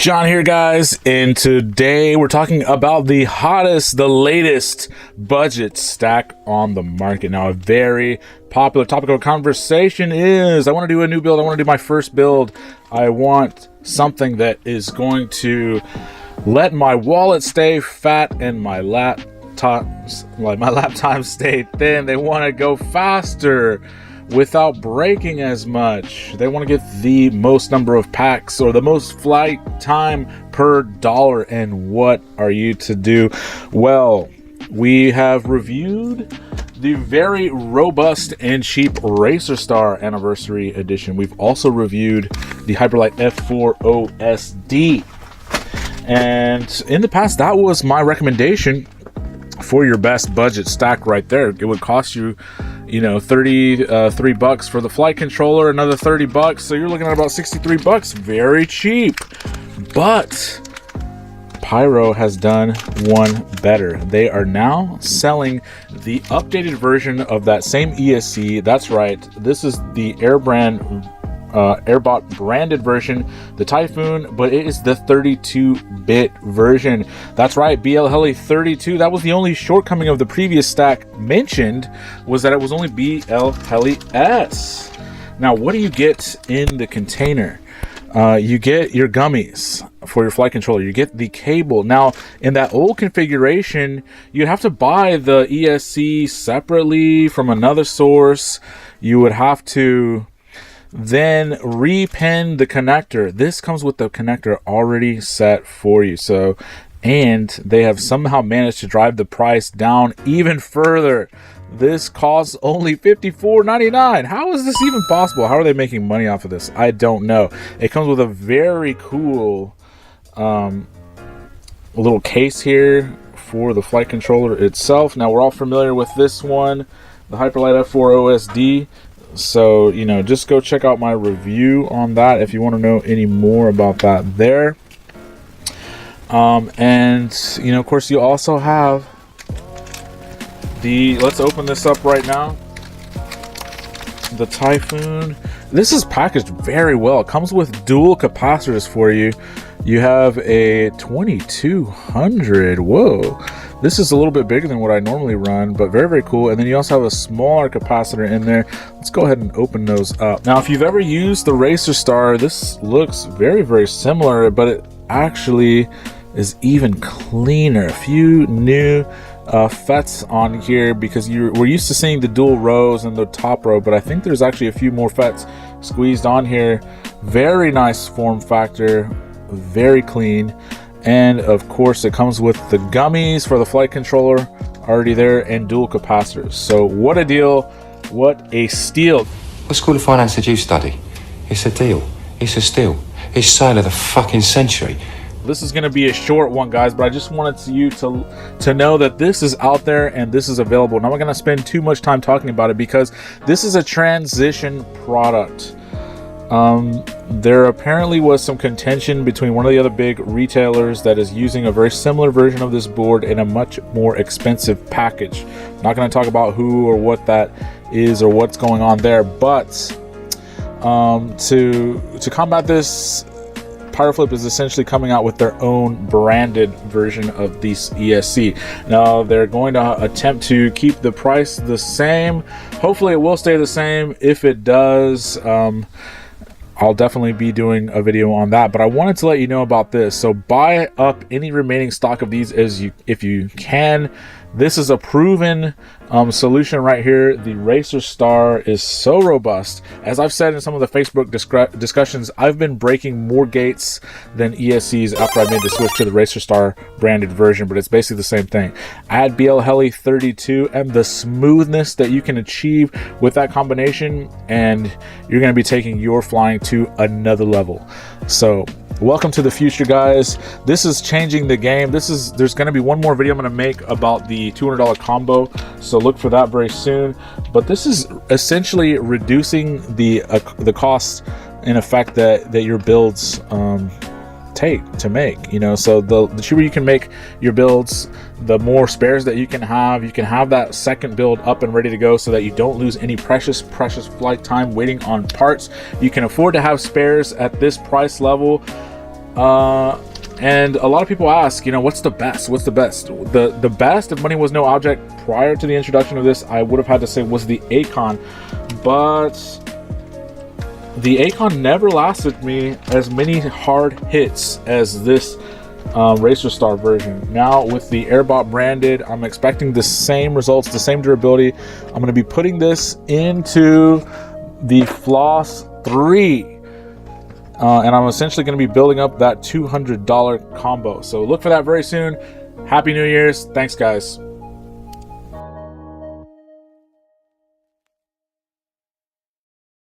John here, guys, and today we're talking about the hottest, the latest budget stack on the market. Now, a very popular topic of conversation is I want to do a new build. I want to do my first build. I want something that is going to let my wallet stay fat and my laptop stay thin. They want to go faster without breaking as much. They want to get the most number of packs or the most flight time per dollar. And what are you to do? Well, we have reviewed the very robust and cheap Racer Star Anniversary Edition. We've also reviewed the Hyperlite F4 OSD. And in the past, that was my recommendation for your best budget stack right there. It would cost you, $33 for the flight controller, another $30, so you're looking at about $63. Very cheap. But Pyro has done one better. They are now selling the updated version of that same ESC. That's right, this is the Airbot branded version, the Typhoon, but it is the 32-bit version. That's right, BL Heli 32. That was the only shortcoming of the previous stack mentioned, was that it was only BL Heli S. Now, what do you get in the container? You get your gummies for your flight controller. You get the cable. Now, in that old configuration, you'd have to buy the ESC separately from another source. You would have to then repin the connector. This comes with the connector already set for you. So, and they have somehow managed to drive the price down even further. This costs only $54.99. How is this even possible? How are they making money off of this? I don't know. It comes with a very cool little case here for the flight controller itself. Now, we're all familiar with this one, the Hyperlite F4 OSD. So, just go check out my review on that if you want to know any more about that there. And, of course, you also have let's open this up right now, the Typhoon. This is packaged very well. It comes with dual capacitors for you. You have a 2200. Whoa. This is a little bit bigger than what I normally run, but very, very cool. And then you also have a smaller capacitor in there. Let's go ahead and open those up. Now, if you've ever used the Racer Star, this looks very, very similar, but it actually is even cleaner. A few new FETs on here, because we're used to seeing the dual rows and the top row, but I think there's actually a few more FETs squeezed on here. Very nice form factor, very clean. And of course, it comes with the gummies for the flight controller already there, and dual capacitors. So what a deal, what a steal. What school of finance did you study? It's a deal, it's a steal, it's sale of the fucking century. This is going to be a short one, guys, but I just wanted you to know that this is out there and this is available. Now, I'm not going to spend too much time talking about it because this is a transition product. There apparently was some contention between one of the other big retailers that is using a very similar version of this board in a much more expensive package. I'm not going to talk about who or what that is or what's going on there, but to combat this, Pyroflip is essentially coming out with their own branded version of these ESC. Now, they're going to attempt to keep the price the same. Hopefully, it will stay the same. If it does, I'll definitely be doing a video on that, but I wanted to let you know about this. So buy up any remaining stock of these if you can. This is a proven solution right here. The Racer Star is so robust. As I've said in some of the Facebook discussions, I've been breaking more gates than ESCs after I made the switch to the Racer Star branded version, but it's basically the same thing. Add BL Heli 32 and the smoothness that you can achieve with that combination, and you're going to be taking your flying to another level. So welcome to the future, guys. This is changing the game. There's going to be one more video I'm going to make about the $200 combo, so look for that very soon. But this is essentially reducing the cost in effect that your builds take to make. So the cheaper you can make your builds, the more spares that you can have that second build up and ready to go, so that you don't lose any precious flight time waiting on parts. You can afford to have spares at this price level. And a lot of people ask, you know, what's the best? What's the best? The best, if money was no object prior to the introduction of this, I would have had to say was the Acon. But the Acon never lasted me as many hard hits as this Racer Star version. Now with the Airbot branded, I'm expecting the same results, the same durability. I'm going to be putting this into the Floss 3. And I'm essentially going to be building up that $200 combo. So look for that very soon. Happy New Year's. Thanks, guys.